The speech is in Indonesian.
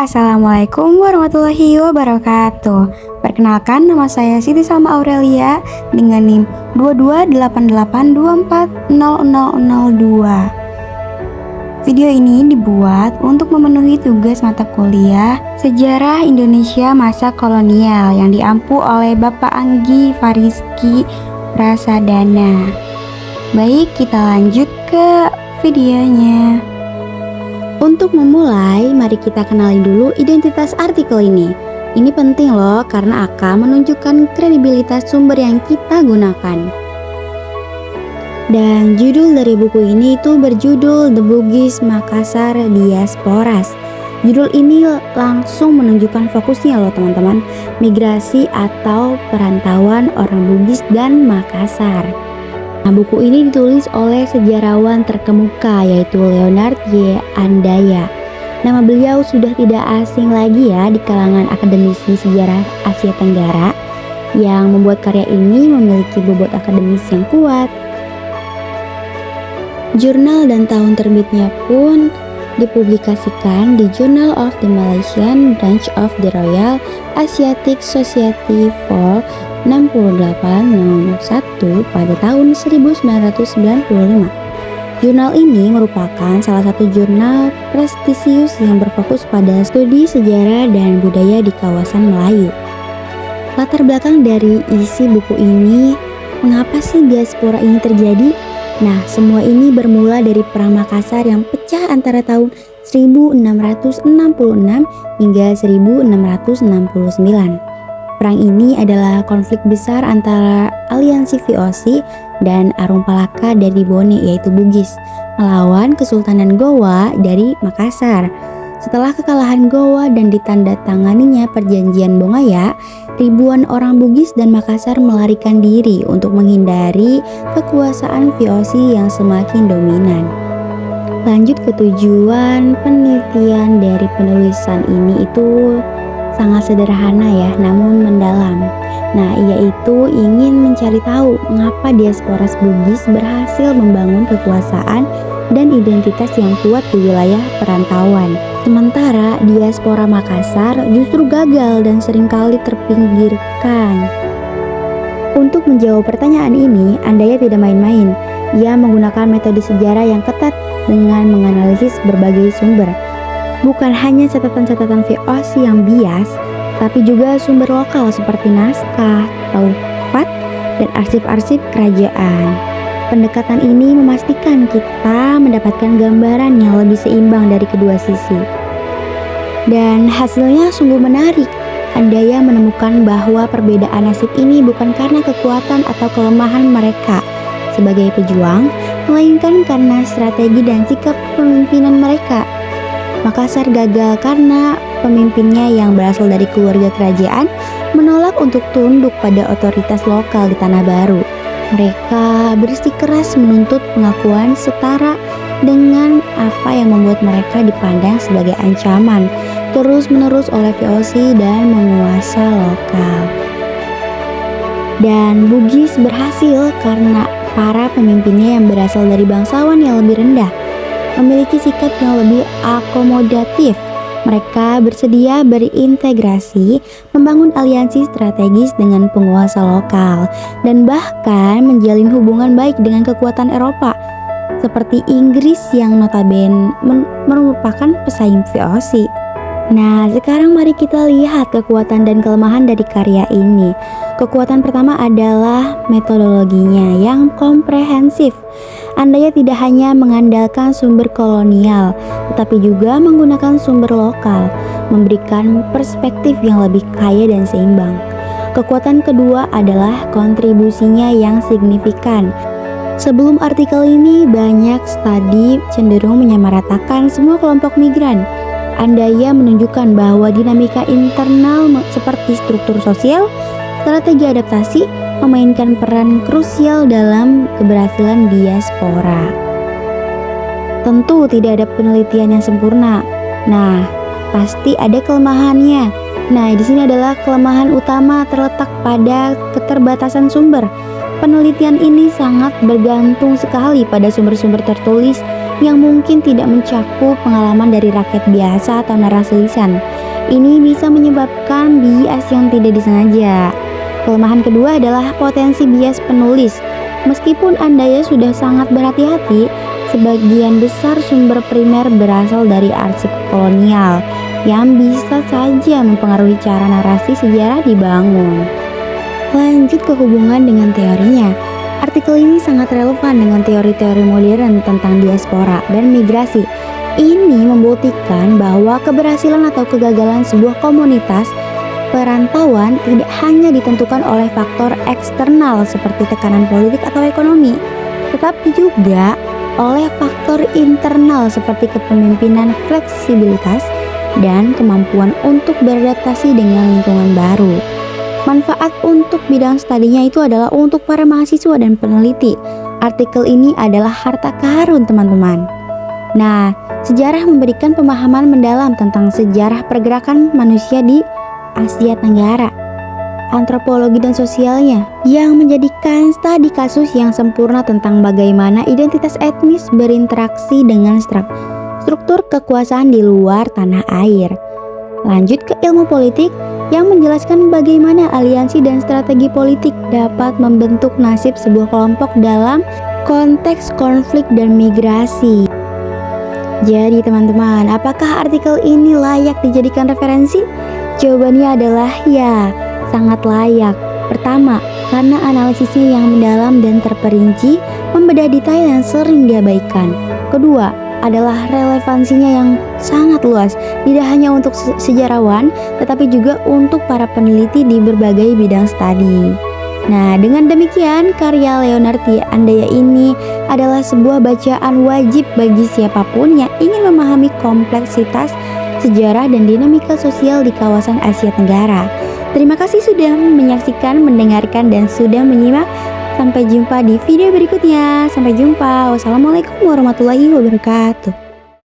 Assalamualaikum warahmatullahi wabarakatuh. Perkenalkan, nama saya Siti Salma Aurelia dengan NIM 2288240002. Video ini dibuat untuk memenuhi tugas mata kuliah Sejarah Indonesia Masa Kolonial yang diampu oleh Bapak Anggi Fariski Prasadana. Baik, kita lanjut ke videonya. Untuk memulai, mari kita kenali dulu identitas artikel ini. Ini penting loh karena akan menunjukkan kredibilitas sumber yang kita gunakan. Dan judul dari buku ini itu berjudul The Bugis Makassar Diasporas. Judul ini langsung menunjukkan fokusnya loh teman-teman, migrasi atau perantauan orang Bugis dan Makassar. Nah, buku ini ditulis oleh sejarawan terkemuka yaitu Leonard Y. Andaya. Nama beliau sudah tidak asing lagi ya di kalangan akademisi sejarah Asia Tenggara yang membuat karya ini memiliki bobot akademis yang kuat. Jurnal dan tahun terbitnya pun dipublikasikan di Journal of the Malaysian Branch of the Royal Asiatic Society for 68 nomor 1 pada tahun 1995. Jurnal ini merupakan salah satu jurnal prestisius yang berfokus pada studi sejarah dan budaya di kawasan Melayu. Latar belakang dari isi buku ini, mengapa sih diaspora ini terjadi? Nah, semua ini bermula dari Perang Makassar yang pecah antara tahun 1666 hingga 1669. Perang ini adalah konflik besar antara aliansi VOC dan Arung Palaka dari Bone yaitu Bugis melawan Kesultanan Gowa dari Makassar. Setelah kekalahan Gowa dan ditandatanganinya perjanjian Bongaya, ribuan orang Bugis dan Makassar melarikan diri untuk menghindari kekuasaan VOC yang semakin dominan. Lanjut ke tujuan penelitian dari penulisan ini itu sangat sederhana ya, namun mendalam. Nah, yaitu ingin mencari tahu mengapa diaspora Bugis berhasil membangun kekuasaan dan identitas yang kuat di wilayah perantauan. Sementara diaspora Makassar justru gagal dan seringkali terpinggirkan. Untuk menjawab pertanyaan ini, Andaya tidak main-main. Ia menggunakan metode sejarah yang ketat dengan menganalisis berbagai sumber. Bukan hanya catatan-catatan VOC yang bias, tapi juga sumber lokal seperti naskah, taufat, dan arsip-arsip kerajaan. Pendekatan ini memastikan kita mendapatkan gambaran yang lebih seimbang dari kedua sisi. Dan hasilnya sungguh menarik. Andaya menemukan bahwa perbedaan nasib ini bukan karena kekuatan atau kelemahan mereka sebagai pejuang, melainkan karena strategi dan sikap kepemimpinan mereka. Makassar gagal karena pemimpinnya yang berasal dari keluarga kerajaan menolak untuk tunduk pada otoritas lokal di Tanah Baru. Mereka bersikeras menuntut pengakuan setara dengan apa yang membuat mereka dipandang sebagai ancaman terus-menerus oleh VOC dan penguasa lokal. Dan Bugis berhasil karena para pemimpinnya yang berasal dari bangsawan yang lebih rendah memiliki sikap yang lebih akomodatif. Mereka bersedia berintegrasi, membangun aliansi strategis dengan penguasa lokal, dan bahkan menjalin hubungan baik dengan kekuatan Eropa, seperti Inggris yang notabene merupakan pesaing VOC. Nah, sekarang mari kita lihat kekuatan dan kelemahan dari karya ini. Kekuatan pertama adalah metodologinya yang komprehensif. Andaya tidak hanya mengandalkan sumber kolonial, tetapi juga menggunakan sumber lokal, memberikan perspektif yang lebih kaya dan seimbang. Kekuatan kedua adalah kontribusinya yang signifikan. Sebelum artikel ini, banyak studi cenderung menyamaratakan semua kelompok migran. Andaya menunjukkan bahwa dinamika internal seperti struktur sosial, strategi adaptasi, memainkan peran krusial dalam keberhasilan diaspora. Tentu tidak ada penelitian yang sempurna. Nah, pasti ada kelemahannya. Nah, di sini adalah kelemahan utama terletak pada keterbatasan sumber. Penelitian ini sangat bergantung sekali pada sumber-sumber tertulis yang mungkin tidak mencakup pengalaman dari rakyat biasa atau narasi lisan. Ini bisa menyebabkan bias yang tidak disengaja. Kelemahan kedua adalah potensi bias penulis. Meskipun Anda sudah sangat berhati-hati, sebagian besar sumber primer berasal dari arsip kolonial yang bisa saja mempengaruhi cara narasi sejarah dibangun. Lanjut ke hubungan dengan teorinya. Artikel ini sangat relevan dengan teori-teori modern tentang diaspora dan migrasi. Ini membuktikan bahwa keberhasilan atau kegagalan sebuah komunitas perantauan tidak hanya ditentukan oleh faktor eksternal seperti tekanan politik atau ekonomi, tetapi juga oleh faktor internal seperti kepemimpinan, fleksibilitas, dan kemampuan untuk beradaptasi dengan lingkungan baru. Manfaat untuk bidang studinya itu adalah untuk para mahasiswa dan peneliti. Artikel ini adalah harta karun teman-teman. Nah, sejarah memberikan pemahaman mendalam tentang sejarah pergerakan manusia di Asia Tenggara, antropologi dan sosialnya, yang menjadikan studi kasus yang sempurna tentang bagaimana identitas etnis berinteraksi dengan struktur kekuasaan di luar tanah air. Lanjut ke ilmu politik yang menjelaskan bagaimana aliansi dan strategi politik dapat membentuk nasib sebuah kelompok dalam konteks konflik dan migrasi. Jadi teman-teman, apakah artikel ini layak dijadikan referensi? Jawabannya adalah ya, sangat layak. Pertama, karena analisisnya yang mendalam dan terperinci, membedah detail yang sering diabaikan. Kedua, adalah relevansinya yang sangat luas, tidak hanya untuk sejarawan, tetapi juga untuk para peneliti di berbagai bidang studi. Nah, dengan demikian, karya Leonard T. Andaya ini adalah sebuah bacaan wajib bagi siapapun yang ingin memahami kompleksitas sejarah dan dinamika sosial di kawasan Asia Tenggara. Terima kasih sudah menyaksikan, mendengarkan, dan sudah menyimak. Sampai jumpa di video berikutnya. Sampai jumpa. Wassalamualaikum warahmatullahi wabarakatuh.